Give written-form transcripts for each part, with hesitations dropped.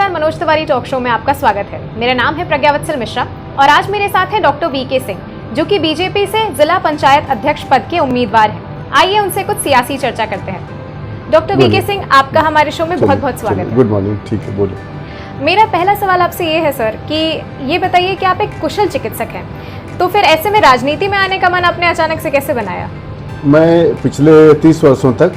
नमस्कार, Manoj Tiwari talk show में आपका स्वागत है। मेरा नाम है प्रज्ञावत्सल मिश्रा और आज मेरे साथ हैं डॉक्टर वीके सिंह, जो कि बीजेपी से जिला पंचायत अध्यक्ष पद के उम्मीदवार हैं। आइए उनसे कुछ सियासी चर्चा करते हैं। डॉक्टर वीके सिंह, आपका हमारे शो में बहुत बहुत स्वागत है। Good morning. ठीक है, बोलिए। मेरा पहला सवाल आपसे ये है सर कि ये बताइए कि आप एक कुशल चिकित्सक हैं, तो फिर ऐसे में राजनीति में आने का मन आपने अचानक से कैसे बनाया? मैं पिछले 30 वर्षों तक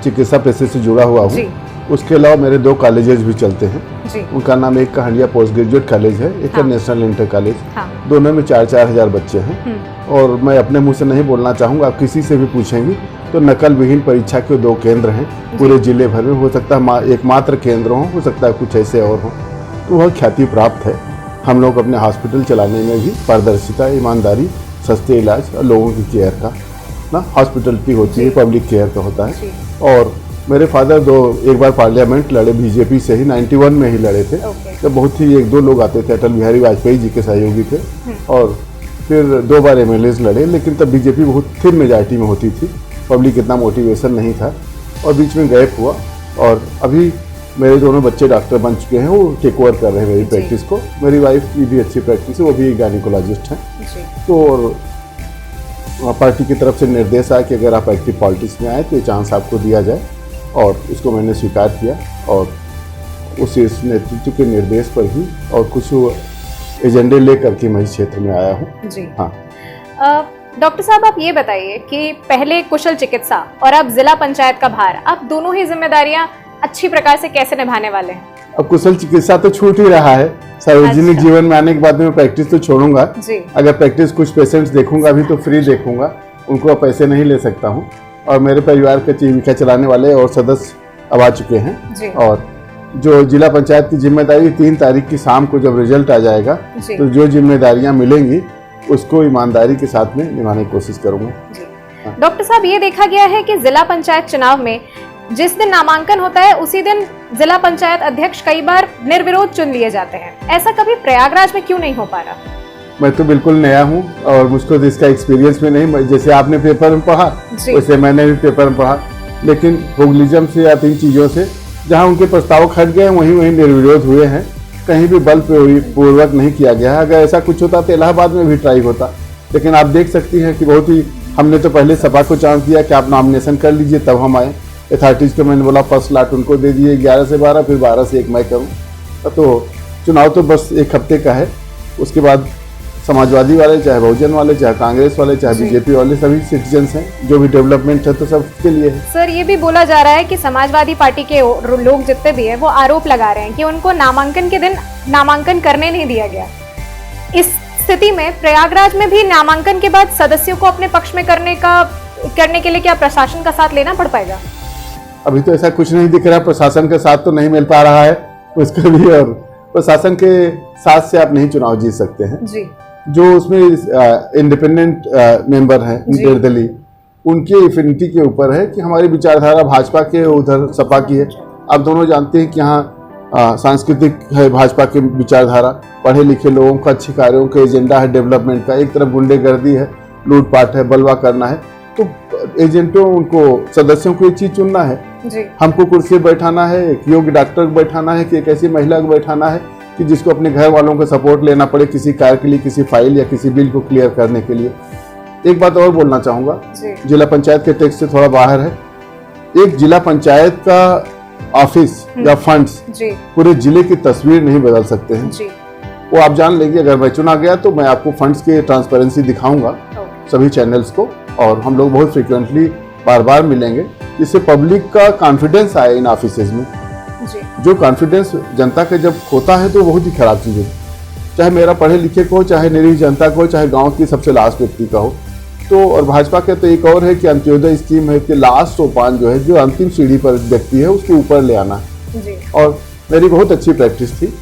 चिकित्सा पेशे से जुड़ा हुआ हूँ। उसके अलावा मेरे 2 कॉलेजेस भी चलते हैं जी। उनका नाम एक कहानिया पोस्ट ग्रेजुएट कॉलेज है, एक है नेशनल इंटर कॉलेज। दोनों में 4-4 हजार बच्चे हैं। और मैं अपने मुंह से नहीं बोलना चाहूँगा, आप किसी से भी पूछेंगी तो नकल विहीन परीक्षा के 2 केंद्र हैं पूरे जिले भर में। हो सकता है एकमात्र केंद्र हो सकता है कुछ ऐसे और हो, तो वह ख्याति प्राप्त है। हम लोग अपने हॉस्पिटल चलाने में भी पारदर्शिता, ईमानदारी, सस्ते इलाज और लोगों की केयर का ना हॉस्पिटलिटी होती है, पब्लिक केयर का होता है। और मेरे फादर एक बार पार्लियामेंट लड़े बीजेपी से ही, 91 में ही लड़े थे। तो बहुत ही 1-2 लोग आते थे, अटल बिहारी वाजपेयी जी के सहयोगी थे। और फिर 2 बार MLAs लड़े, लेकिन तब बीजेपी बहुत थिन मेजॉरिटी में होती थी, पब्लिक इतना मोटिवेशन नहीं था और बीच में गैप हुआ। और अभी मेरे दोनों बच्चे डॉक्टर बन चुके हैं, वो टेक ओवर कर रहे हैं मेरी प्रैक्टिस को। मेरी वाइफ की भी अच्छी प्रैक्टिस है, वो भी गायनिकोलॉजिस्ट हैं। तो पार्टी की तरफ से निर्देश आया कि अगर आप एक्टिव पॉलिटिक्स में आए तो ये चांस आपको दिया जाए, और इसको मैंने स्वीकार किया। और उस नेतृत्व के निर्देश पर ही और कुछ एजेंडे लेकर के मैं इस क्षेत्र में आया हूँ जी। हाँ, डॉक्टर साहब, आप ये बताइए कि पहले कुशल चिकित्सा और अब जिला पंचायत का भार, आप दोनों ही जिम्मेदारियां अच्छी प्रकार से कैसे निभाने वाले हैं? अब कुशल चिकित्सा तो छूट ही रहा है। सार्वजनिक जीवन में आने के बाद मैं प्रैक्टिस तो छोड़ूंगा। अगर प्रैक्टिस कुछ पेशेंट्स देखूंगा भी तो फ्री देखूंगा, उनको पैसे नहीं ले सकता हूँ। और मेरे परिवार के जीविका चलाने वाले और सदस्य अब आ चुके हैं। और जो जिला पंचायत की जिम्मेदारी 3 तारीख की शाम को जब रिजल्ट आ जाएगा तो जो जिम्मेदारियां मिलेंगी उसको ईमानदारी के साथ में निभाने की कोशिश करूंगा। डॉक्टर साहब, ये देखा गया है कि जिला पंचायत चुनाव में जिस दिन नामांकन होता है उसी दिन जिला पंचायत अध्यक्ष कई बार निर्विरोध चुन लिए जाते हैं। ऐसा कभी प्रयागराज में क्यों नहीं हो पा रहा? मैं तो बिल्कुल नया हूँ और मुझको तो इसका एक्सपीरियंस भी नहीं। जैसे आपने पेपर में पढ़ा वैसे मैंने भी पेपर में पढ़ा, लेकिन पुगलिज्म से या 3 चीज़ों से जहाँ उनके प्रस्ताव खट गए वहीं निर्विरोध हुए हैं। कहीं भी बल पूर्वक नहीं किया गया है। अगर ऐसा कुछ होता तो इलाहाबाद में भी ट्राई होता, लेकिन आप देख सकती हैं कि बहुत ही हमने तो पहले सपा को चांस दिया कि आप नॉमिनेशन कर लीजिए, तब हम आए। अथॉरिटीज़ को मैंने बोला फर्स्ट लाट उनको दे दिए, 11 से 12, फिर 12 से 1 मैं करूँ। तो चुनाव तो बस 1 हफ्ते का है। उसके बाद समाजवादी वाले, चाहे बहुजन वाले, चाहे कांग्रेस वाले, चाहे बीजेपी वाले, सभी सिटीजन्स हैं। जो भी डेवलपमेंट है तो सबके लिए है। सर, ये भी बोला जा रहा है कि समाजवादी पार्टी के लोग जितने भी हैं वो आरोप लगा रहे हैं कि उनको नामांकन के दिन नामांकन करने नहीं दिया गया। इस स्थिति में प्रयागराज में भी नामांकन के बाद सदस्यों को अपने पक्ष में करने के लिए क्या प्रशासन का साथ लेना पड़ पाएगा? अभी तो ऐसा कुछ नहीं दिख रहा। प्रशासन का साथ तो नहीं मिल पा रहा है उसके लिए, और प्रशासन के साथ से आप नहीं चुनाव जीत सकते हैं जी। जो उसमें इंडिपेंडेंट मेंबर हैं निर्दलीय, उनकी एफिनिटी के ऊपर है कि हमारी विचारधारा भाजपा के, उधर सपा की है। आप दोनों जानते हैं कि यहाँ सांस्कृतिक है भाजपा की विचारधारा, पढ़े लिखे लोगों का अच्छे कार्यों का एजेंडा है डेवलपमेंट का। एक तरफ गुंडेगर्दी है, लूटपाट है, बलवा करना है। तो एजेंटों उनको सदस्यों को एक चीज चुनना है जी। हमको कुर्सी बैठाना है, एक योग्य डॉक्टर को बैठाना है कि एक ऐसी महिला को बैठाना है कि जिसको अपने घर वालों का सपोर्ट लेना पड़े किसी कार्य के लिए, किसी फाइल या किसी बिल को क्लियर करने के लिए। एक बात और बोलना चाहूंगा, जिला पंचायत के टेक्स्ट से थोड़ा बाहर है। एक जिला पंचायत का ऑफिस या फंड्स पूरे जिले की तस्वीर नहीं बदल सकते हैं जी। वो आप जान लेंगे। अगर मैं चुना गया तो मैं आपको फंड्स के ट्रांसपेरेंसी दिखाऊंगा सभी चैनल्स को, और हम लोग बहुत फ्रिक्वेंटली बार मिलेंगे, जिससे पब्लिक का कॉन्फिडेंस आए इन ऑफिसेज में जी। जो कॉन्फिडेंस जनता का जब खोता है तो बहुत ही खराब चीज़ है, चाहे मेरा पढ़े लिखे को, चाहे निरीह जनता को, चाहे गांव की सबसे लास्ट व्यक्ति का हो। तो और भाजपा का तो एक और है कि अंत्योदय स्कीम है कि लास्ट सोपान जो है, जो अंतिम सीढ़ी पर व्यक्ति है उसको ऊपर ले आना है। और मेरी बहुत अच्छी प्रैक्टिस थी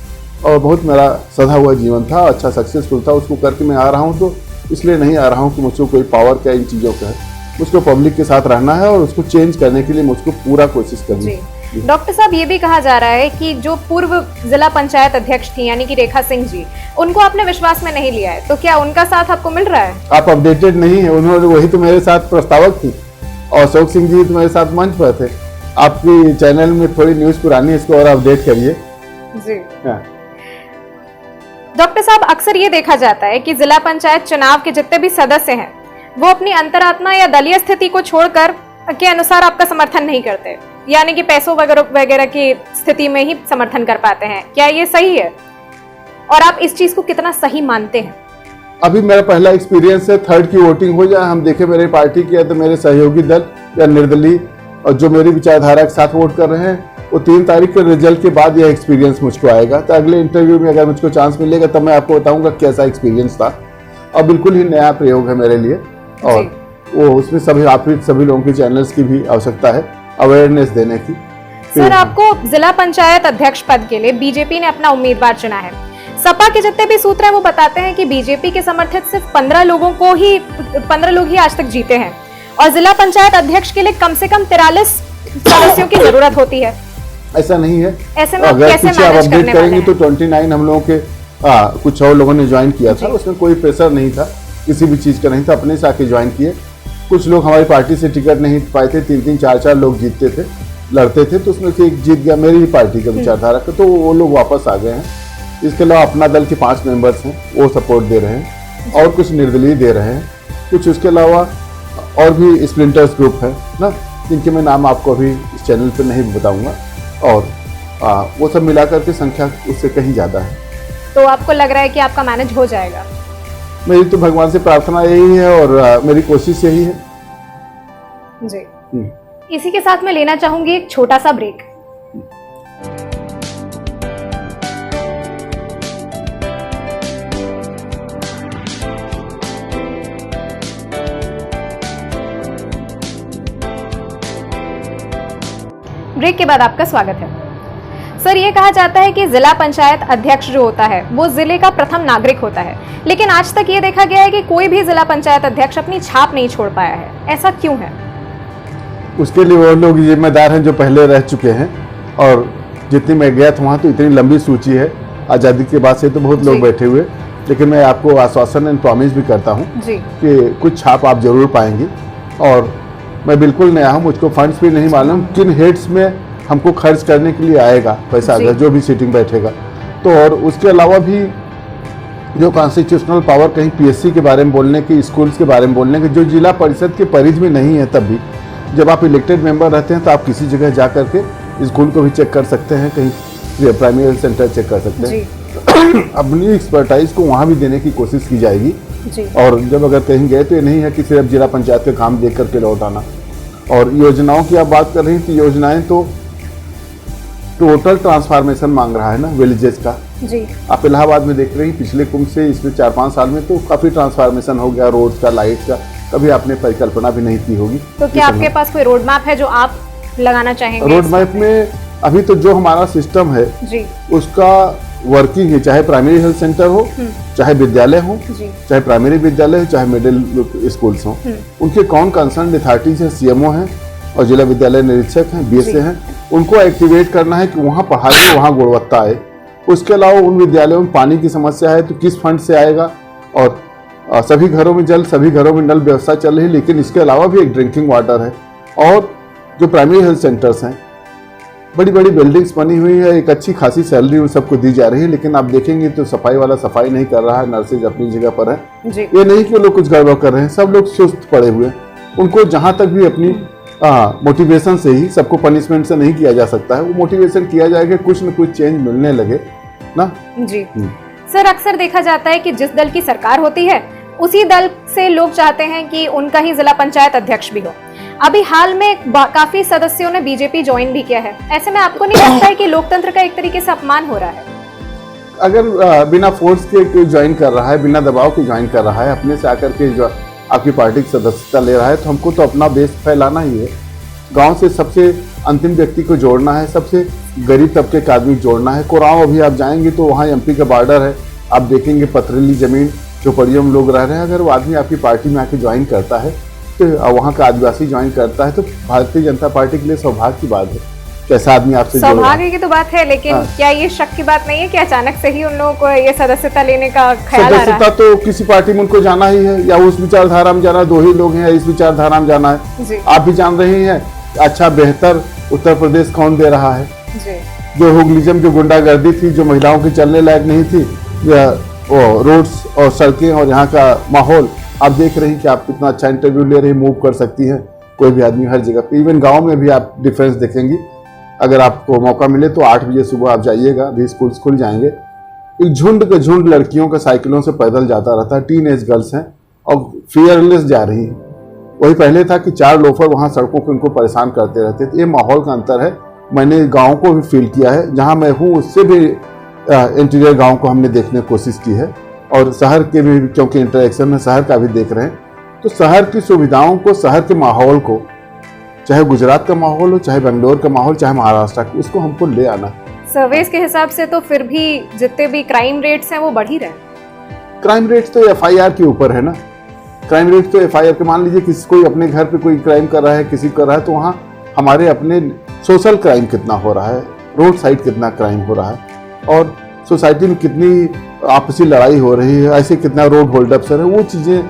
और बहुत मेरा सधा हुआ जीवन था, अच्छा सक्सेसफुल था। उसको करके मैं आ रहा हूँ, तो इसलिए नहीं आ रहा हूँ कि मुझको कोई पावर क्या इन चीज़ों का है। मुझको पब्लिक के साथ रहना है और उसको चेंज करने के लिए मुझको पूरा कोशिश करनी है। डॉक्टर साहब, ये भी कहा जा रहा है कि जो पूर्व जिला पंचायत अध्यक्ष थी यानी कि रेखा सिंह जी, उनको आपने विश्वास में नहीं लिया है, तो क्या उनका साथ आपको मिल रहा है? आप अपडेटेड नहीं है। उन्होंने वही तो मेरे साथ प्रस्तावक थी और अशोक सिंह जी तो मेरे साथ मंच पर थे। आपकी चैनल में थोड़ी न्यूज पुरानी है, इसको और अपडेट करिए जी। हाँ। डॉक्टर साहब, अक्सर ये देखा जाता है कि जिला पंचायत चुनाव के जितने भी सदस्य हैं वो अपनी अंतरात्मा या दलीय स्थिति को छोड़कर के अनुसार आपका समर्थन नहीं करते, यानी कि पैसों वगैरह की स्थिति में ही समर्थन कर पाते हैं। क्या ये सही है और आप इस चीज को कितना सही मानते हैं? अभी मेरा पहला एक्सपीरियंस है, थर्ड की वोटिंग हो जाए, हम देखें मेरी पार्टी की है तो मेरे सहयोगी दल या निर्दलीय और जो मेरी विचारधारा के साथ वोट कर रहे हैं, वो 3 तारीख के रिजल्ट के बाद यह एक्सपीरियंस मुझको आएगा। तो अगले इंटरव्यू में अगर मुझको चांस मिलेगा तब मैं आपको बताऊंगा कैसा एक्सपीरियंस था। और बिल्कुल ही नया प्रयोग है मेरे लिए और वो उसमें सभी लोगों की चैनल्स की भी आवश्यकता है अवेयरनेस देने की। सर, आपको जिला पंचायत अध्यक्ष पद के लिए बीजेपी ने अपना उम्मीदवार चुना है। सपा के जितने भी सूत्र हैं वो बताते हैं कि बीजेपी के समर्थित सिर्फ 15 लोग ही आज तक जीते हैं और जिला पंचायत अध्यक्ष के लिए कम से कम 43 सदस्यों की जरूरत होती है। ऐसा नहीं है, ऐसे में अगर कैसे पीछे आप मैनेज अपडेट करने करेंगे वाले तो 29 हम लोगों के कुछ और लोगों ने ज्वाइन किया था, उसमें कोई प्रेशर नहीं था, किसी भी चीज का नहीं था, अपने से आके ज्वाइन किए। कुछ लोग हमारी पार्टी से टिकट नहीं पाए थे, 3-3, 4-4 लोग जीतते थे, लड़ते थे, तो उसमें से एक जीत गया मेरी ही पार्टी का विचारधारा का, तो वो लोग वापस आ गए हैं। इसके अलावा अपना दल के 5 मेंबर्स हैं, वो सपोर्ट दे रहे हैं और कुछ निर्दलीय दे रहे हैं, कुछ उसके अलावा और भी स्प्लिंटर्स ग्रुप है ना, जिनके मैं नाम आपको अभी इस चैनल पे नहीं बताऊंगा, और वो सब मिलाकर के संख्या उससे कहीं ज़्यादा है। तो आपको लग रहा है कि आपका मैनेज हो जाएगा? मेरी तो भगवान से प्रार्थना यही है और मेरी कोशिश यही है जी। इसी के साथ मैं लेना चाहूंगी एक छोटा सा ब्रेक। ब्रेक के बाद आपका स्वागत है। सर, ये कहा जाता है कि जिला पंचायत अध्यक्ष जो होता है वो जिले का प्रथम नागरिक होता है, लेकिन आज तक ये देखा गया है कि कोई भी जिला पंचायत अध्यक्ष अपनी छाप नहीं छोड़ पाया है। ऐसा क्यों है? उसके लिए वो लोग जिम्मेदार हैं जो पहले रह चुके हैं, और जितनी मैं गया था वहाँ तो इतनी लंबी सूची है, आज़ादी के बाद से तो बहुत लोग बैठे हुए, लेकिन मैं आपको आश्वासन एंड प्रॉमिस भी करता हूँ कि कुछ छाप आप जरूर पाएंगे। और मैं बिल्कुल नया हूँ, मुझको फंड्स भी नहीं मालूम किन हेड्स में हमको खर्च करने के लिए आएगा पैसा, अगर जो भी सीटिंग बैठेगा तो। और उसके अलावा भी जो कॉन्स्टिट्यूशनल पावर कहीं पीएससी के बारे में बोलने की, स्कूल्स के बारे में बोलने की, जो जिला परिषद के परिधि में नहीं है, तब भी जब आप इलेक्टेड मेंबर रहते हैं तो आप किसी जगह जा करके स्कूल को भी चेक कर सकते हैं, कहीं प्राइमरी हेल्थ सेंटर चेक कर सकते हैं। अपनी एक्सपर्टाइज को वहाँ भी देने की कोशिश की जाएगी। और जब अगर कहीं गए तो ये नहीं है कि सिर्फ जिला पंचायत का काम देख करके लौट आना। और योजनाओं की आप बात कर रही थी, योजनाएं तो टोटल ट्रांसफॉर्मेशन मांग रहा है ना विलेजेस का। जी। आप इलाहाबाद में देख रही हैं, पिछले कुंभ से इसमें 4-5 साल में तो काफी ट्रांसफॉर्मेशन हो गया, रोड्स का, लाइट का, कभी आपने परिकल्पना भी नहीं की होगी। तो क्या आपके पास कोई रोड मैप है जो आप लगाना चाहेंगे? रोड मैप में अभी तो जो हमारा सिस्टम है जी, उसका वर्किंग है, चाहे प्राइमरी हेल्थ सेंटर हो, चाहे विद्यालय हो, चाहे प्राइमरी विद्यालय हो, चाहे मिडिल स्कूल्स हो, उनके कौन कंसर्न अथॉरिटीज है, सीएमओ हैं और जिला विद्यालय निरीक्षक हैं, बीएसए हैं, उनको एक्टिवेट करना है कि वहाँ पढ़ाई में वहाँ गुणवत्ता आए। उसके अलावा उन विद्यालयों में पानी की समस्या है तो किस फंड से आएगा, और सभी घरों में जल, सभी घरों में नल व्यवस्था चल रही है, लेकिन इसके अलावा भी एक ड्रिंकिंग वाटर है। और जो प्राइमरी हेल्थ सेंटर्स हैं, बड़ी बड़ी बिल्डिंग्स बनी हुई है, एक अच्छी खासी सैलरी उन सबको दी जा रही है, लेकिन आप देखेंगे तो सफाई वाला सफाई नहीं कर रहा है, नर्सेज अपनी जगह पर है। ये नहीं कि वो लोग कुछ गड़बड़ कर रहे हैं, सब लोग सुस्त पड़े हुए हैं। उनको जहां तक भी अपनी मोटिवेशन से ही, सबको पनिशमेंट से नहीं किया जा सकता है, वो मोटिवेशन किया जाएगा, कुछ न कुछ चेंज मिलने लगे ना। जी सर, अक्सर देखा जाता है कि जिस दल की सरकार होती है उसी दल से लोग चाहते हैं कि उनका ही जिला पंचायत अध्यक्ष भी हो। अभी हाल में काफी सदस्यों ने बीजेपी ज्वाइन भी किया है। ऐसे में आपको नहीं लगता है कि लोकतंत्र का एक तरीके से अपमान हो रहा है? अगर बिना फोर्स के कोई ज्वाइन कर रहा है, बिना दबाव के ज्वाइन कर रहा है, अपने से आकर के जो आपकी पार्टी की सदस्यता ले रहा है, तो हमको तो अपना बेस फैलाना ही है। गांव से सबसे अंतिम व्यक्ति को जोड़ना है, सबसे गरीब तबके का आदमी जोड़ना है। कोरांव अभी आप जाएंगे तो वहाँ एमपी का बॉर्डर है, आप देखेंगे पथरीली जमीन, झोपड़ियों में लोग रह रहे हैं। अगर वो आदमी आपकी पार्टी में आके ज्वाइन करता है, तो वहाँ का आदिवासी ज्वाइन करता है, तो भारतीय जनता पार्टी के लिए सौभाग्य की बात है। कैसा आदमी आपसे जुड़ रहा है। सौभाग्य की तो बात है, लेकिन क्या ये शक की बात नहीं है कि अचानक से ही उन लोगों को ये सदस्यता लेने का ख्याल आ रहा है? सदस्यता तो किसी पार्टी में उनको जाना ही है, या उस विचारधारा में जाना, 2 ही लोग हैं, या इस विचारधारा में जाना है। आप भी जान रही हैं अच्छा बेहतर उत्तर प्रदेश कौन दे रहा है। जी। जो हुगलिज्म जो गुंडागर्दी थी, जो महिलाओं की चलने लायक नहीं थी, रोड्स और सड़कें और यहाँ का माहौल आप देख रहे हैं कि आप कितना अच्छा इंटरव्यू ले रहे हैं, मूव कर सकती हैं कोई भी आदमी हर जगह पे। इवन गांव में भी आप डिफरेंस देखेंगी। अगर आपको मौका मिले तो 8 बजे सुबह आप जाइएगा, अभी स्कूल खुल जाएंगे, एक झुंड के झुंड लड़कियों का साइकिलों से पैदल जाता रहता है, टीन एज गर्ल्स हैं और फियरलेस जा रही हैं। वही पहले था कि 4 लोफर वहाँ सड़कों पर उनको परेशान करते रहते थे। ये माहौल का अंतर है। मैंने गाँव को भी फील किया है, जहाँ मैं हूँ उससे भी इंटीरियर गाँव को हमने देखने की कोशिश की है, और शहर के भी, क्योंकि इंटरेक्शन में शहर का भी देख रहे हैं, तो शहर की सुविधाओं को, शहर के माहौल को, चाहे गुजरात का माहौल हो, चाहे बेंगलोर का माहौल, चाहे महाराष्ट्र का, उसको हमको ले आना। सर्वेस के हिसाब से तो फिर भी जितने भी क्राइम रेट्स हैं वो बढ़ ही रहे हैं। क्राइम रेट्स तो FIR के ऊपर है ना। क्राइम रेट तो FIR के, मान लीजिए किसी कोई अपने घर पे कोई क्राइम कर रहा है, किसी कर रहा है, तो वहाँ हमारे अपने सोशल क्राइम कितना हो रहा है, रोड साइड कितना क्राइम हो रहा है, और सोसाइटी में कितनी आपसी लड़ाई हो रही है, ऐसे कितना रोड होल्डअप्स है, वो चीजें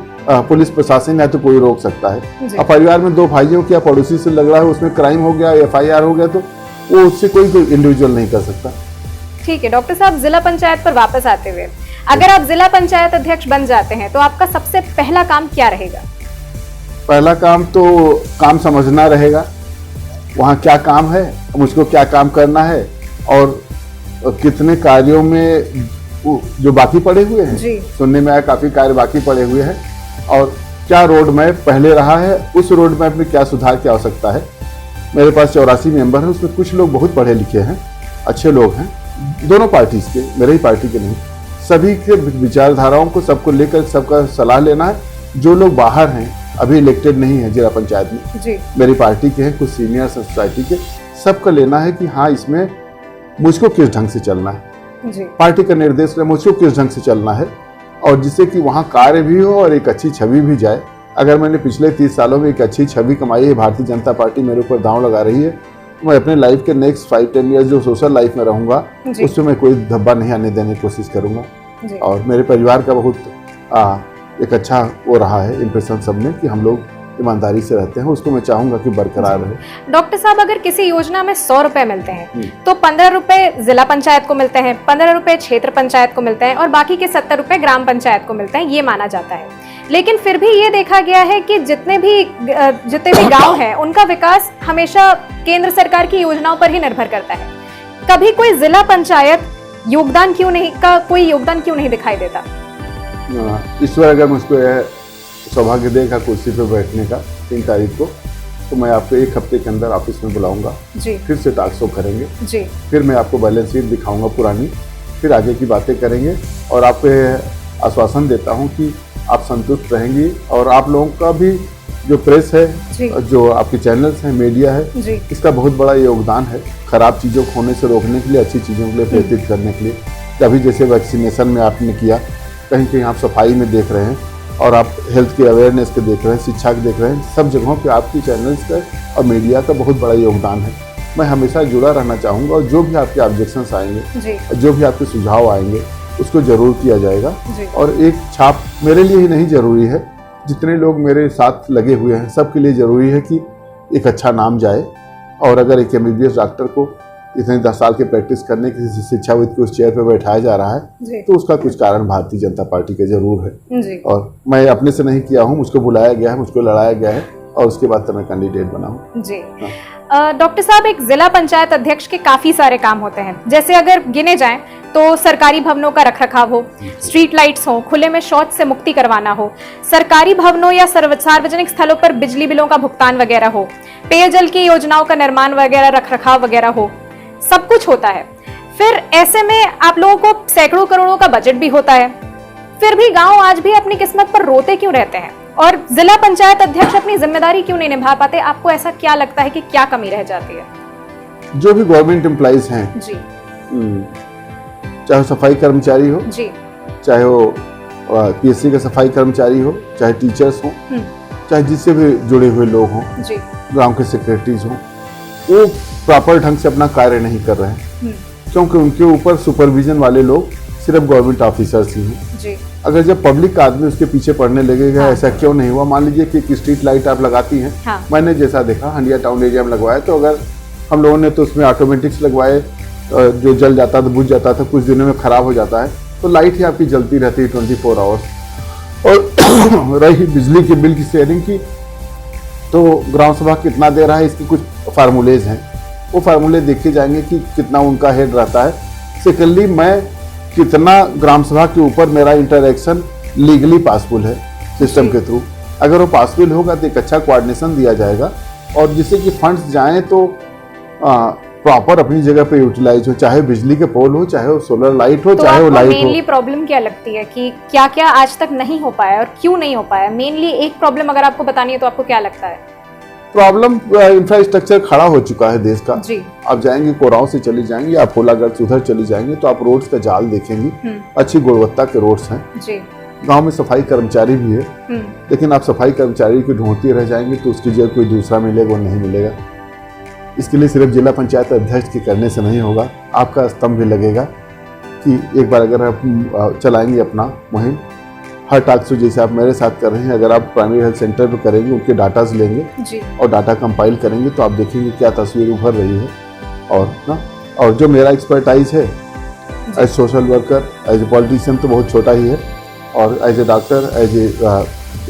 पुलिस प्रशासन या तो कोई रोक सकता है। अब परिवार में 2 भाइयों की या पड़ोसी से लग रहा है, उसमें क्राइम हो गया, FIR हो गया, तो वो उससे कोई इंडिविजुअल नहीं कर सकता। ठीक है डॉक्टर साहब, जिला पंचायत पर वापस आते हुए, अगर आप जिला पंचायत अध्यक्ष बन जाते हैं तो आपका सबसे पहला काम क्या रहेगा? पहला काम तो काम समझना रहेगा, वहाँ क्या काम है, मुझको क्या काम करना है, और कितने कार्यों में जो बाकी पड़े हुए हैं, सुनने में आया काफी कार्य बाकी पड़े हुए हैं, और क्या रोड मैप पहले रहा है, उस रोड मैप में क्या सुधार की आवश्यकता है। मेरे पास 84 मेंबर हैं, उसमें कुछ लोग बहुत पढ़े लिखे हैं, अच्छे लोग हैं, दोनों पार्टीज के, मेरे ही पार्टी के नहीं, सभी के विचारधाराओं को सबको लेकर सबका सलाह लेना है। जो लोग बाहर हैं, अभी इलेक्टेड नहीं है जिला पंचायत में, मेरी पार्टी के हैं, कुछ सीनियर सोसाइटी के, सबका लेना है कि हाँ इसमें मुझको किस ढंग से चलना है, पार्टी का निर्देश है मुझको किस ढंग से चलना है, और जिससे कि वहाँ कार्य भी हो और एक अच्छी छवि भी जाए। अगर मैंने पिछले 30 सालों में एक अच्छी छवि कमाई है, भारतीय जनता पार्टी मेरे ऊपर दांव लगा रही है, तो मैं अपने लाइफ के नेक्स्ट 5-10 ईयर्स जो सोशल लाइफ में रहूंगा, उसमें मैं कोई धब्बा नहीं आने देने की कोशिश करूंगा। और मेरे परिवार का बहुत एक अच्छा वो रहा है इंप्रेशन सब में कि हम लोग ईमानदारी से रहते हैं, उसको मैं चाहूंगा कि बरकरार रहे। डॉक्टर साहब, अगर किसी योजना में 100 रुपए मिलते हैं तो 15 रुपए जिला पंचायत को मिलते हैं, 15 रुपए क्षेत्र पंचायत को मिलते हैं, और बाकी के 70 रुपए ग्राम पंचायत को मिलते हैं, ये माना जाता है। लेकिन फिर भी ये देखा गया है कि जितने भी गांव हैं उनका विकास हमेशा केंद्र सरकार की योजनाओं पर ही निर्भर करता है। कभी कोई जिला पंचायत कोई योगदान क्यों नहीं दिखाई देता? ईश्वर अगर मुझको सौभाग्य देगा कुर्सी पे बैठने का 3 तारीख को, तो मैं आपको 1 हफ्ते के अंदर ऑफिस में बुलाऊंगा, फिर से टॉक शो करेंगे, फिर मैं आपको बैलेंस शीट दिखाऊंगा पुरानी, फिर आगे की बातें करेंगे, और आपको आश्वासन देता हूं कि आप संतुष्ट रहेंगी। और आप लोगों का भी जो प्रेस है, जो आपके चैनल्स हैं, मीडिया है, इसका बहुत बड़ा योगदान है खराब चीज़ों को होने से रोकने के लिए, अच्छी चीज़ों के लिए प्रेरित करने के लिए। अभी जैसे वैक्सीनेशन में आपने किया, कहीं कहीं आप सफाई में देख रहे हैं, और आप हेल्थ के अवेयरनेस के देख रहे हैं, शिक्षा के देख रहे हैं, सब जगहों पे आपकी चैनल्स का और मीडिया का बहुत बड़ा योगदान है। मैं हमेशा जुड़ा रहना चाहूँगा, और जो भी आपके ऑब्जेक्शंस आएंगे, जो भी आपके सुझाव आएंगे, उसको जरूर किया जाएगा। और एक छाप मेरे लिए ही नहीं जरूरी है, जितने लोग मेरे साथ लगे हुए हैं सबके लिए जरूरी है कि एक अच्छा नाम जाए। और अगर एक MBBS डॉक्टर को इतने 10 साल के प्रैक्टिस करने की शिक्षाविद को उस चेयर पर बैठाया जा रहा है, तो उसका कुछ कारण भारतीय जनता पार्टी का जरूर है। और मैं अपने से नहीं किया हूँ, मुझको बुलाया गया है, मुझको लड़ाया गया है, और उसके बाद तो मैं कैंडिडेट बना हूँ। जी डॉक्टर साहब, एक जिला पंचायत अध्यक्ष के काफी सारे काम होते हैं, जैसे अगर गिने जाएं तो सरकारी भवनों का रखरखाव हो, स्ट्रीट लाइट्स हो, खुले में शौच से मुक्ति करवाना हो, सरकारी भवनों या सार्वजनिक स्थलों पर बिजली बिलों का भुगतान वगैरह हो, पेयजल की योजनाओं का निर्माण वगैरह, रखरखाव वगैरह हो, सब कुछ होता है। फिर ऐसे में आप लोगों को सैकड़ों करोड़ों का बजट भी होता है, फिर भी गांव आज भी अपनी किस्मत पर रोते क्यों रहते हैं, और जिला पंचायत अध्यक्ष अपनी जिम्मेदारी क्यों नहीं निभा पाते? आपको ऐसा क्या लगता है कि क्या कमी रह जाती है? जो भी गवर्नमेंट एम्प्लॉइज हैं जी, चाहे सफाई कर्मचारी हो जी, चाहे वो PSC का सफाई कर्मचारी हो, चाहे टीचर्स हो, चाहे जिससे भी जुड़े हुए लोग हों, गांव के सेक्रेटरीज हों, वो प्रॉपर ढंग से अपना कार्य नहीं कर रहे हैं, क्योंकि उनके ऊपर सुपरविजन वाले लोग सिर्फ गवर्नमेंट ऑफिसर्स ही हैं। जी। अगर जब पब्लिक का आदमी उसके पीछे पड़ने लगेगा, ऐसा क्यों नहीं हुआ। मान लीजिए कि एक स्ट्रीट लाइट आप लगाती हैं, मैंने जैसा देखा हंडिया टाउन एरिया में लगवाया, तो अगर हम लोगों ने तो उसमें ऑटोमेटिक्स लगवाए, जो जल जाता था बुझ जाता था, कुछ दिनों में खराब हो जाता है, तो लाइट ही आपकी जलती रहती है 24 आवर्स। और रही बिजली के बिल की शेयरिंग की, तो ग्राम सभा कितना दे रहा है इसकी कुछ फार्मूलेज हैं, वो फार्मूले देखे जाएंगे कि कितना उनका हेड रहता है। सेकेंडली, मैं कितना ग्राम सभा के ऊपर मेरा इंटरेक्शन लीगली पॉसिबल है सिस्टम के थ्रू। अगर वो पॉसिबल होगा तो एक अच्छा कोऑर्डिनेशन दिया जाएगा, और जिससे कि फंड्स जाएं तो प्रॉपर अपनी जगह पे यूटिलाइज हो, चाहे बिजली के पोल हो, चाहे वो सोलर लाइट हो, तो चाहे वो लाइट हो। मेनली प्रॉब्लम क्या लगती है कि क्या क्या आज तक नहीं हो पाया और क्यों नहीं हो पाया? मेनली एक प्रॉब्लम अगर आपको बतानी है तो आपको क्या लगता है? प्रॉब्लम इंफ्रास्ट्रक्चर खड़ा हो चुका है देश का। जी। आप जाएंगे कोराव से चली जाएंगे, आप होलागढ़ से उधर चली जाएंगे तो आप रोड्स का जाल देखेंगे, अच्छी गुणवत्ता के रोड्स हैं। जी। गांव में सफाई कर्मचारी भी है, लेकिन आप सफाई कर्मचारी को ढूंढते रह जाएंगे तो उसकी जगह कोई दूसरा मिलेगा, वो नहीं मिलेगा। इसके लिए सिर्फ जिला पंचायत अध्यक्ष के करने से नहीं होगा, आपका स्तंभ भी लगेगा कि एक बार अगर आप चलाएंगे अपना मुहिम, हर टास्क से जैसे आप मेरे साथ कर रहे हैं, अगर आप प्राइमरी हेल्थ सेंटर पर करेंगे, उनके डाटाज लेंगे जी। और डाटा कंपाइल करेंगे तो आप देखेंगे क्या तस्वीर उभर रही है। और जो मेरा एक्सपर्टाइज है as social worker, as a politician तो बहुत छोटा ही है, और as a doctor, as a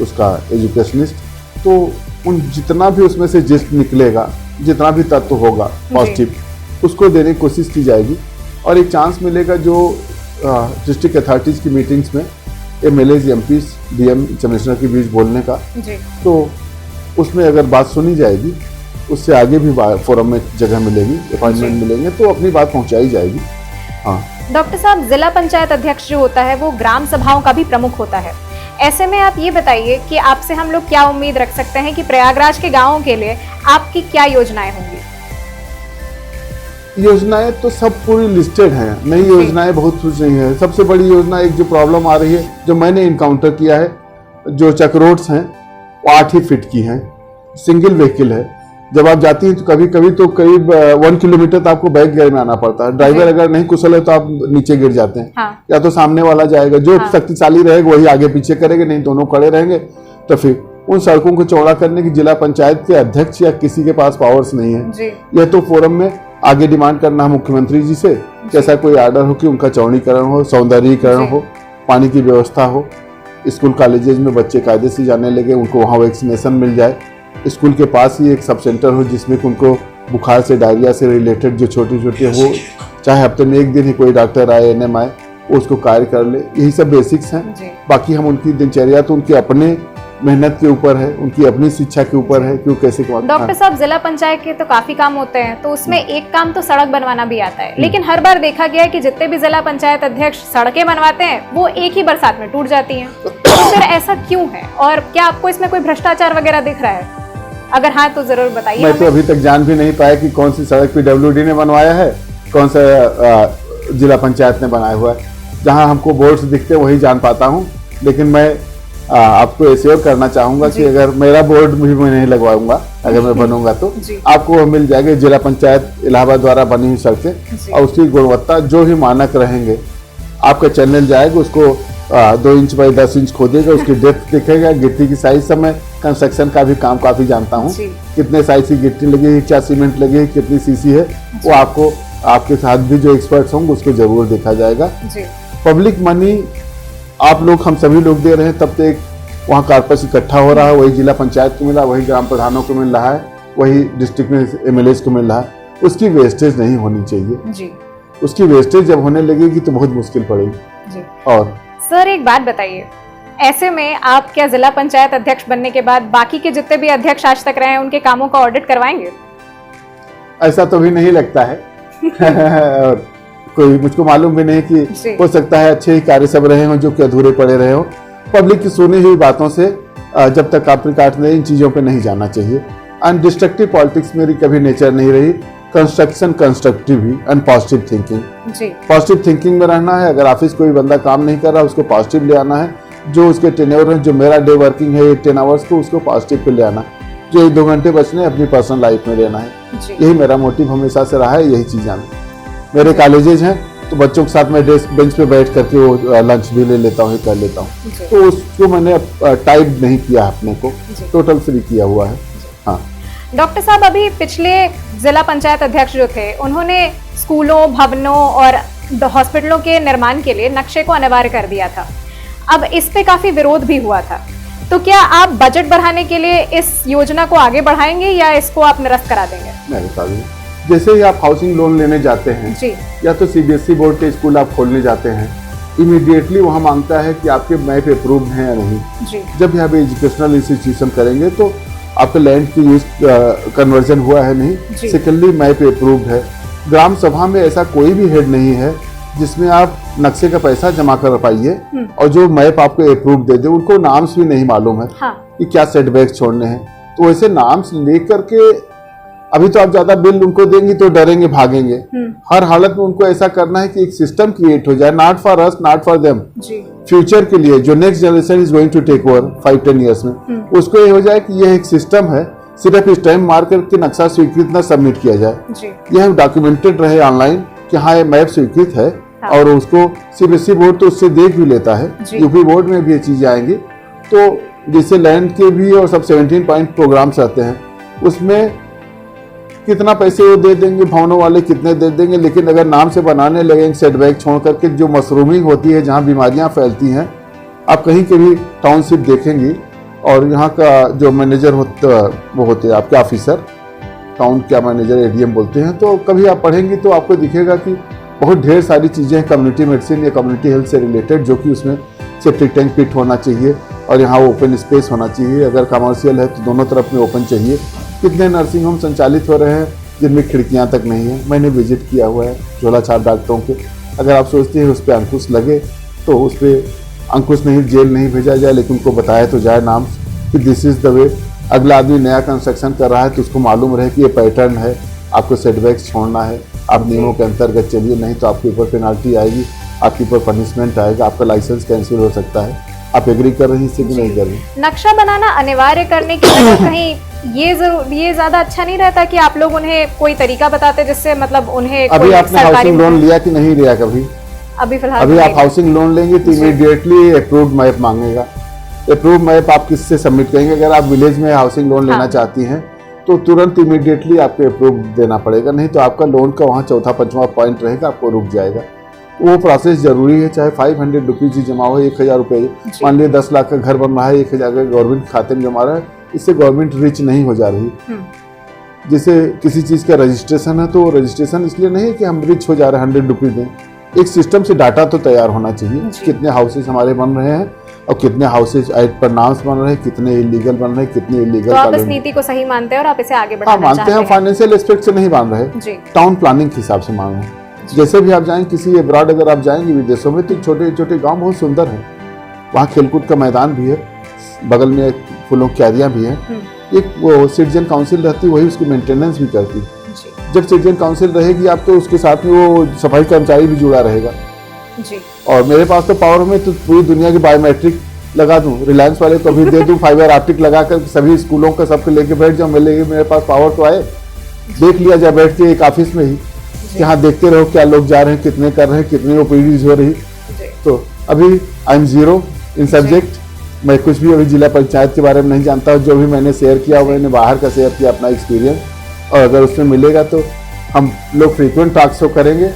उसका एजुकेशनिस्ट, तो उन जितना भी उसमें से जिस्ट निकलेगा, जितना भी तत्व होगा पॉजिटिव, उसको देने की कोशिश की जाएगी। और एक चांस मिलेगा जो डिस्ट्रिक्ट अथॉरिटीज़ की मीटिंग्स में MLAs, MPs, DM, कमिश्नर के बीच बोलने का, तो उसमें अगर बात सुनी जाएगी, उससे आगे भी फोरम में जगह मिलेगी, अपॉइंटमेंट मिलेंगे, तो अपनी बात पहुंचाई जाएगी। हाँ डॉक्टर साहब, जिला पंचायत अध्यक्ष जो होता है वो ग्राम सभाओं का भी प्रमुख होता है। ऐसे में आप ये बताइए कि आपसे हम लोग क्या उम्मीद रख सकते हैं कि प्रयागराज के गाँवों के लिए आपकी क्या योजनाएं होंगी? योजनाएं तो सब पूरी लिस्टेड हैं, नई योजनाएं बहुत कुछ नहीं है। सबसे बड़ी योजना एक जो प्रॉब्लम आ रही है, जो मैंने इनकाउंटर किया है, जो चक रोड्स हैं वो 8 ही फीट की हैं, सिंगल व्हीकल है। जब आप जाती हैं तो कभी कभी तो करीब 1 किलोमीटर तो आपको बैक गियर में आना पड़ता है। ड्राइवर अगर नहीं कुशल है तो आप नीचे गिर जाते हैं। हाँ। या तो सामने वाला जाएगा, जो शक्तिशाली रहेगा वही आगे पीछे करेगा, नहीं दोनों खड़े रहेंगे। तो फिर उन सड़कों को चौड़ा करने की जिला पंचायत के अध्यक्ष या किसी के पास पावर्स नहीं है। यह तो फोरम में आगे डिमांड करना है मुख्यमंत्री जी से कि ऐसा कोई आर्डर हो कि उनका चौड़ीकरण हो, सौंदर्यीकरण हो, पानी की व्यवस्था हो, स्कूल कॉलेजेस में बच्चे कायदे से जाने लगे, उनको वहाँ वैक्सीनेशन मिल जाए, स्कूल के पास ही एक सब सेंटर हो जिसमें उनको बुखार से, डायरिया से रिलेटेड जो छोटी छोटी हो, चाहे हफ्ते में 1 दिन ही कोई डॉक्टर आए, NM आए, वो उसको कार्य कर ले। यही सब बेसिक्स हैं। बाकी हम उनकी दिनचर्या तो उनके अपने मेहनत के ऊपर है, उनकी अपनी शिक्षा के ऊपर है कि वो कैसे कमाते हैं। डॉक्टर साहब, जिला पंचायत के तो काफी काम होते हैं, तो उसमें एक काम तो सड़क बनवाना भी आता है, लेकिन हर बार देखा गया है कि जितने भी जिला पंचायत अध्यक्ष सड़कें बनवाते हैं वो एक ही बरसात में टूट जाती हैं। तो फिर ऐसा क्यों है, और क्या आपको इसमें कोई भ्रष्टाचार वगैरह दिख रहा है? अगर हाँ तो जरूर बताइए। मैं तो अभी तक जान भी नहीं पाया कि कौन सी सड़क PWD ने बनवाया है, कौन सा जिला पंचायत ने बनाया हुआ है। जहाँ हमको बोर्ड्स दिखते वही जान पाता हूँ, लेकिन मैं आपको एश्योर करना चाहूंगा कि अगर मेरा बोर्ड भी मैं नहीं लगवाऊंगा, अगर मैं बनूंगा तो आपको वो मिल जाएगा। जिला पंचायत इलाहाबाद द्वारा बनी हुई सड़कें और उसकी गुणवत्ता जो भी मानक रहेंगे, आपका चैनल जाएगा, उसको 2 इंच बाई 10 इंच खोदेगा, उसकी डेप्थ दिखेगा, गिट्टी की साइज सब। मैं कंस्ट्रक्शन का भी काम काफी जानता हूँ, कितने साइज की गिट्टी लगी है, क्या सीमेंट लगी है, कितनी सीसी है, वो आपको आपके साथ भी जो एक्सपर्ट्स होंगे उसको जरूर देखा जाएगा। पब्लिक मनी आप लोग, हम सभी लोग दे रहे हैं, तब तो एक वहाँ कार्पस इकट्ठा हो रहा है, वही जिला पंचायत को मिला, वही ग्राम प्रधानों को मिल रहा है, वही डिस्ट्रिक्ट में MLAs को मिल रहा है। उसकी वेस्टेज नहीं होनी चाहिए जी। उसकी वेस्टेज जब होने लगेगी तो बहुत मुश्किल पड़ेगी जी। और सर एक बात बताइए, ऐसे में आप क्या जिला पंचायत अध्यक्ष बनने के बाद बाकी के जितने भी अध्यक्ष आज तक रहे हैं उनके कामों का ऑडिट करवाएंगे? ऐसा तो भी नहीं लगता है। और कोई मुझको मालूम भी नहीं कि हो सकता है अच्छे ही कार्य सब रहे हों जो कि अधूरे पड़े रहे हो। पब्लिक की सुनी हुई बातों से जब तक आप काटने, इन चीजों पे नहीं जाना चाहिए। एंड डिस्ट्रक्टिव पॉलिटिक्स मेरी कभी नेचर नहीं रही। Construction constructive he and positive thinking. Positive thinking में रहना है। अगर ऑफिस कोई बंदा काम नहीं कर रहा उसको पॉजिटिव ले आना है। जो उसके टेन्योर है, जो मेरा डे वर्किंग है 10 आवर्स को, उसको पॉजिटिव पे ले आना। जो 1-2 घंटे बचने अपनी पर्सनल लाइफ में लेना है। यही मेरा मोटिव हमेशा से रहा है। यही चीज़ मेरे कॉलेजेस हैं, तो बच्चों के साथ मैं डेस्क बेंच पे बैठ करके वो लंच भी ले लेता हूँ, कर लेता हूँ। तो उसको मैंने टाइप नहीं किया अपने को, टोटल फ्री किया हुआ है। हाँ डॉक्टर साहब, अभी पिछले जिला पंचायत अध्यक्ष जो थे उन्होंने स्कूलों, भवनों और हॉस्पिटलों के निर्माण के लिए नक्शे को अनिवार्य कर दिया था। अब इस पे काफी विरोध भी हुआ था, तो क्या आप बजट बढ़ाने के लिए इस योजना को आगे बढ़ाएंगे या इसको आप निरस्त करा देंगे? मैं बता दूं, जैसे ही आप हाउसिंग लोन लेने जाते हैं जी, या तो सीबीएसई बोर्ड के स्कूल आप खोलने जाते हैं, इमीडिएटली वहाँ मांगता है कि आपके मैप अप्रूव्ड हैं या नहीं। जी। जब भी आप एजुकेशनल इंस्टीट्यूशन करेंगे तो आपके लैंड की यूज कन्वर्जन हुआ है नहीं, सेकेंडली मैप अप्रूव्ड है। ग्राम सभा में ऐसा कोई भी हेड नहीं है जिसमें आप नक्शे का पैसा जमा कर पाइए और जो मैप आपको अप्रूव दे दे। उनको नाम्स भी नहीं मालूम है कि क्या सेटबैक छोड़ने हैं, तो वैसे नाम्स लेकर के अभी तो आप ज्यादा बिल उनको देंगे तो डरेंगे, भागेंगे। हर हालत में उनको ऐसा करना है कि एक सिस्टम क्रिएट हो जाए, not for us, not for them, future के लिए जो next generation is going to take over 5-10 years में, उसको ये हो जाए कि ये एक सिस्टम है, सिर्फ इस टाइम मार करके नक्शा स्वीकृत न सबमिट किया जाए। यह डॉक्यूमेंटेड रहे ऑनलाइन कि हाँ ये मैप स्वीकृत है। और उसको सीबीएसई बोर्ड तो उससे देख भी लेता है, यूपी बोर्ड में भी ये चीजें आएंगी। तो जैसे लैंड के भी और सब 17 पॉइंट प्रोग्राम्स आते हैं, उसमें कितना पैसे वो दे देंगे, भवनों वाले कितने दे देंगे, लेकिन अगर नाम से बनाने लगेंगे सेटबैक छोड़ करके, जो मशरूमिंग होती है, जहाँ बीमारियाँ फैलती हैं, आप कहीं के भी टाउनशिप देखेंगी और यहाँ का जो मैनेजर होता वो होते हैं आपके ऑफिसर, टाउन क्या मैनेजर एडीएम बोलते हैं, तो कभी आप पढ़ेंगी तो आपको दिखेगा कि बहुत ढेर सारी चीज़ें हैं कम्युनिटी मेडिसिन या कम्युनिटी हेल्थ से रिलेटेड, जो कि उसमें सेप्टिक टैंक फिट होना चाहिए और यहाँ ओपन स्पेस होना चाहिए। अगर कमर्शियल है तो दोनों तरफ में ओपन चाहिए। कितने नर्सिंग होम संचालित हो रहे हैं जिनमें खिड़कियाँ तक नहीं है, मैंने विजिट किया हुआ है झोलाछाप डॉक्टरों के। अगर आप सोचते हैं उस पर अंकुश लगे तो उस पर अंकुश नहीं, जेल नहीं भेजा जाए, लेकिन उनको बताया तो जाए नाम कि दिस इज़ द वे। अगला आदमी नया कंस्ट्रक्शन कर रहा है तो उसको मालूम रहे कि ये पैटर्न है, आपको सेटबैक्स छोड़ना है, आप नियमों के अंतर्गत चलिए, नहीं तो आपके ऊपर पेनाल्टी आएगी, आपके ऊपर पनिशमेंट आएगा, आपका लाइसेंस कैंसिल हो सकता है। आप एग्री कर रही हैं कि नहीं कर रही? नक्शा बनाना अनिवार्य करने की वजह कहीं ये ज्यादा अच्छा नहीं रहता कि आप लोग उन्हें कोई तरीका बताते जिससे मतलब उन्हें अभी आपने हाउसिंग लोन लिया कि नहीं लिया कभी? अभी फिलहाल अभी आप हाउसिंग लोन लेंगे तो इमीडिएटली अप्रूव्ड मैप मांगेगा। अप्रूव मैप आप किससे सबमिट करेंगे? अगर आप विलेज में हाउसिंग लोन लेना चाहती हैं तो तुरंत इमीडिएटली आपको अप्रूव देना पड़ेगा, नहीं तो आपका लोन का वहाँ चौथा पंचवा पॉइंट रहेगा, आपको रुक जाएगा। वो प्रोसेस जरूरी है, चाहे 500 रुपीज ही जमा हो, 1000 रुपये। मान लिया 10 लाख का घर बन रहा है, 1000 का गवर्नमेंट खाते में जमा रहा है, इससे गवर्नमेंट रिच नहीं हो जा रही। जैसे किसी चीज़ का रजिस्ट्रेशन है तो रजिस्ट्रेशन इसलिए नहीं है कि हम रिच हो जा रहे हैं 100 रुपीज दें। एक सिस्टम से डाटा तो तैयार होना चाहिए, कितने हाउसेज हमारे बन रहे हैं और कितने हाउसेज एट पर नाम्स बन रहे हैं, कितने इलीगल बन रहे हैं, कितने इलीगल। तो आप इस नीति को सही मानते हैं और आप इसे आगे बढ़ाना चाहते हैं? मानते हैं, फाइनेंशियल एस्पेक्ट से नहीं मान रहे, टाउन प्लानिंग के हिसाब से मान रहे हैं। जैसे भी आप जाएंगे किसी अब्रॉड, अगर आप जाएंगे विदेशों में, तो छोटे छोटे गांव बहुत सुंदर हैं, वहाँ खेलकूद का मैदान भी है, बगल में फूलों की क्यारियाँ भी हैं। एक वो सिटीजन काउंसिल रहती है, वही उसकी मेंटेनेंस भी करती है। जब सिटीजन काउंसिल रहेगी आप तो उसके साथ में वो सफाई कर्मचारी भी जुड़ा रहेगा। और मेरे पास तो पावर में तो पूरी दुनिया की बायोमेट्रिक लगा दूं, रिलायंस वाले को भी दे दूं, फाइबर ऑप्टिक लगाकर सभी स्कूलों का सबको लेके बैठ जाऊं, मेरे पास पावर तो आए, देख लिया जाए बैठ के एक ऑफिस में ही कि हाँ देखते रहो क्या लोग जा रहे हैं, कितने कर रहे हैं, कितनी ओपीडीज हो रही। तो अभी I am zero in subject, मैं कुछ भी अभी जिला पंचायत के बारे में नहीं जानता। जो भी मैंने शेयर किया मैंने बाहर का शेयर किया अपना एक्सपीरियंस, और अगर उसमें मिलेगा तो हम लोग फ्रीक्वेंट टॉक शो करेंगे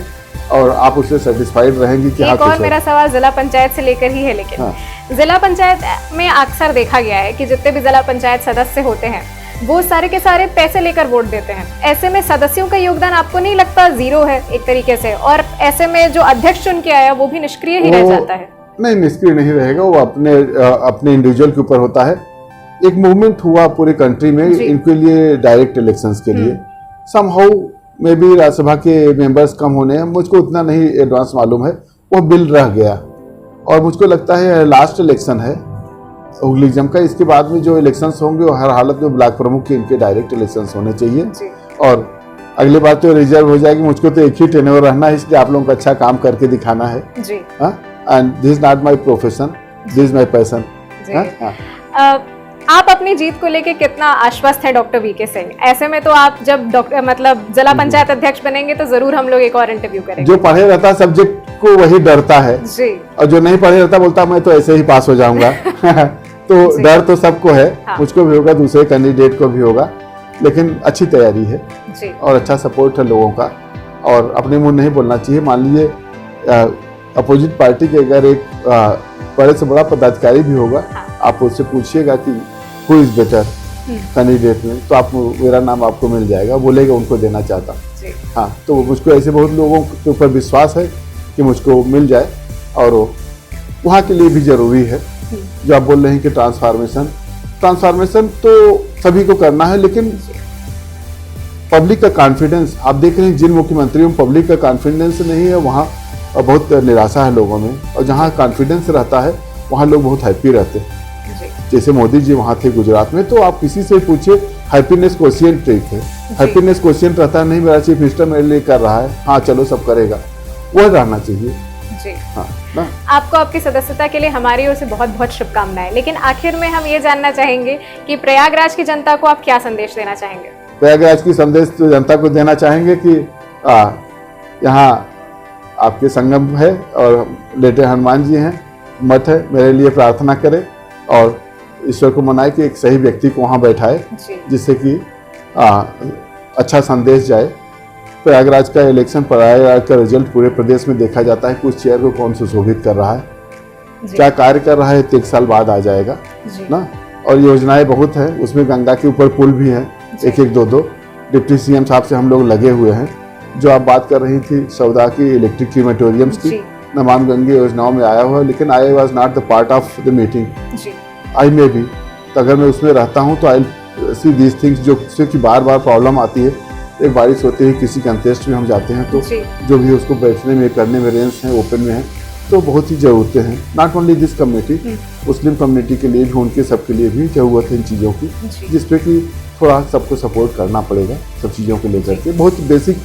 और आप उससे सेटिस्फाइड रहेंगी कि एक और मेरा सवाल जिला पंचायत से लेकर ही है, लेकिन जिला पंचायत में अक्सर देखा गया है कि जितने भी जिला पंचायत सदस्य होते हैं वो सारे के सारे पैसे लेकर वोट देते हैं। ऐसे में सदस्यों का योगदान आपको नहीं लगता जीरो है एक तरीके से? और ऐसे में जो अध्यक्ष चुन के आया वो भी निष्क्रिय ही रह जाता है। नहीं, निष्क्रिय नहीं रहेगा, वो अपने इंडिविजुअल के ऊपर होता है। एक मूवमेंट हुआ पूरे कंट्री में इनके लिए, डायरेक्ट इलेक्शंस के लिए। समहाउ में भी राज्यसभा के मेंबर्स कम होने हैं, मुझको उतना नहीं एडवांस मालूम है, वो बिल रह गया। और मुझको लगता है लास्ट इलेक्शन है हुगलीजम का, इसके बाद में जो इलेक्शंस होंगे वो हर हालत में ब्लॉक प्रमुख के इनके डायरेक्ट इलेक्शंस होने चाहिए। और अगली बार तो रिजर्व हो जाएगी, मुझको तो एक ही टेन्योर रहना है, इसलिए आप लोगों को अच्छा काम करके दिखाना है। And this is not my profession, this is my passion. आप अपनी जीत को लेके कितना आश्वस्त हैं डॉक्टर वीके सिंह? ऐसे में तो आप जब डॉक्टर मतलब जिला पंचायत अध्यक्ष बनेंगे तो जरूर हम लोग एक और इंटरव्यू करेंगे। जो पढ़े रहता सब्जेक्ट को वही डरता है जी, और जो नहीं पढ़े रहता बोलता मैं तो ऐसे ही पास हो जाऊंगा। तो डर तो सबको है, हाँ। मुझको भी होगा, दूसरे कैंडिडेट को भी होगा, लेकिन अच्छी तैयारी है जी, और अच्छा सपोर्ट है लोगों का। और अपने मुंह नहीं बोलना चाहिए। मान लीजिए अपोजिट पार्टी के अगर एक बड़े से बड़ा पदाधिकारी भी होगा, हाँ। आप उससे पूछिएगा कि हु इज बेटर कैंडिडेट में, तो आप मेरा नाम आपको मिल जाएगा, बोलेगा उनको देना चाहता हूँ। हाँ, तो मुझको ऐसे बहुत लोगों के ऊपर विश्वास है कि मुझको मिल जाए, और वहाँ के लिए भी जरूरी है जो आप बोल रहे हैं कि ट्रांसफॉर्मेशन तो सभी को करना है, लेकिन पब्लिक का कॉन्फिडेंस आप देख रहे हैं जिन मुख्यमंत्रियों में पब्लिक का कॉन्फिडेंस नहीं है वहाँ बहुत निराशा है लोगों में, और जहाँ कॉन्फिडेंस रहता है वहाँ लोग बहुत हैप्पी रहते हैं। जैसे मोदी जी वहाँ थे गुजरात में, तो आप किसी से पूछिए हैप्पीनेस क्वोशिएंट ट्रिक है, हैप्पीनेस क्वोशिएंट रहता है, नहीं मेरा चीफ मिनिस्टर मेरे लिए कर रहा है, हाँ चलो सब करेगा, वह रहना चाहिए जी। हाँ ना? आपको आपकी सदस्यता के लिए हमारी ओर से बहुत बहुत शुभकामनाएं। लेकिन आखिर में हम ये जानना चाहेंगे कि प्रयागराज की जनता को आप क्या संदेश देना चाहेंगे? प्रयागराज की संदेश तो जनता को देना चाहेंगे कि यहाँ आपके संगम है और लेटे हनुमान जी हैं, मठ है, मेरे लिए प्रार्थना करें और ईश्वर को मनाए कि एक सही व्यक्ति को वहाँ बैठाए जिससे कि अच्छा संदेश जाए। प्रयागराज का इलेक्शन, प्रयागराज का रिजल्ट पूरे प्रदेश में देखा जाता है, कुछ चेयर को कौन सुशोभित कर रहा है, क्या कार्य कर रहा है, 1 साल बाद आ जाएगा ना। और योजनाएं बहुत है, उसमें गंगा के ऊपर पुल भी है, 1-1, 2-2। डिप्टी सीएम साहब से हम लोग लगे हुए हैं। जो आप बात कर रही थी सौदा की, इलेक्ट्रिक क्रीमेटोरियम्स की, नमामि गंगे योजनाओं में आया हुआ, लेकिन I was not the part of the meeting. I may be, तो अगर मैं उसमें रहता हूँ तो आई सी दीज थिंग्स, जो कि बार बार प्रॉब्लम आती है। एक बारिश होती है, किसी कंटेस्ट में हम जाते हैं तो जो भी उसको बैठने में करने में रेंज हैं, ओपन में है, तो बहुत ही ज़रूरतें हैं। Not only this community, Muslim community के लिए भी, उनके सबके लिए भी ज़रूरत है इन चीज़ों की, जिसपे कि थोड़ा सबको सपोर्ट करना पड़ेगा सब चीज़ों को लेकर के। बहुत बेसिक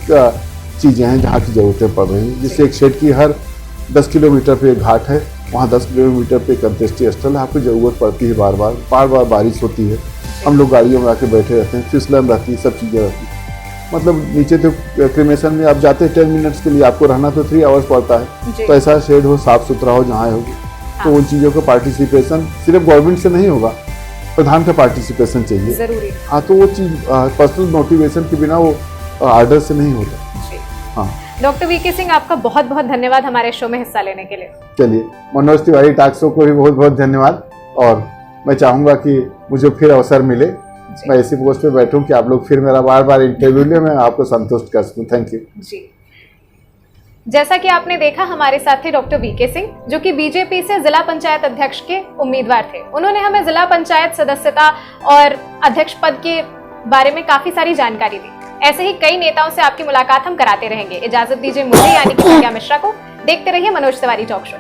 चीज़ें हैं जहाँ की ज़रूरतें पड़ रही हैं, जिससे एक शेड की हर 10 किलोमीटर पे घाट है, वहाँ 10 किलोमीटर पे कंटेस्टी स्थल है, आपको ज़रूरत पड़ती है, बार बार बारिश होती है, हम लोग गाड़ियों में आके बैठे रहते हैं, फिसलन रहती है, सब चीज़ें रहती हैं। मतलब नीचे तो क्रिमेशन में आप जाते हैं 10 मिनट्स के लिए, आपको रहना तो 3 आवर्स पड़ता है, तो ऐसा शेड हो, साफ सुथरा हो जहाँ होगी, तो उन चीज़ों का पार्टिसिपेशन सिर्फ गवर्नमेंट से नहीं होगा, प्रधान का पार्टिसिपेशन चाहिए जरूरी। हाँ, तो वो चीज़ पर्सनल मोटिवेशन के बिना वो आर्डर से नहीं होता। हाँ, डॉक्टर वीके सिंह, आपका बहुत बहुत धन्यवाद हमारे शो में हिस्सा लेने के लिए। चलिए, मनोज तिवारी टॉक शो को भी बहुत बहुत धन्यवाद, और मैं चाहूँगा कि मुझे फिर अवसर मिले, मैं ऐसी पोस्ट पे बैठूं कि आप लोग फिर मेरा बार बार इंटरव्यू लें, मैं आपको संतुष्ट कर सकूं। थैंक यू जी। जैसा कि आपने देखा, हमारे साथ थे डॉक्टर वीके सिंह, जो कि बीजेपी से जिला पंचायत अध्यक्ष के उम्मीदवार थे। उन्होंने हमें जिला पंचायत सदस्यता और अध्यक्ष पद के बारे में काफी सारी जानकारी दी। ऐसे ही कई नेताओं से आपकी मुलाकात हम कराते रहेंगे। इजाजत दीजिए मुझे, यानी कि प्रज्ञा मिश्रा को। देखते रहिए मनोज तिवारी टॉक शो।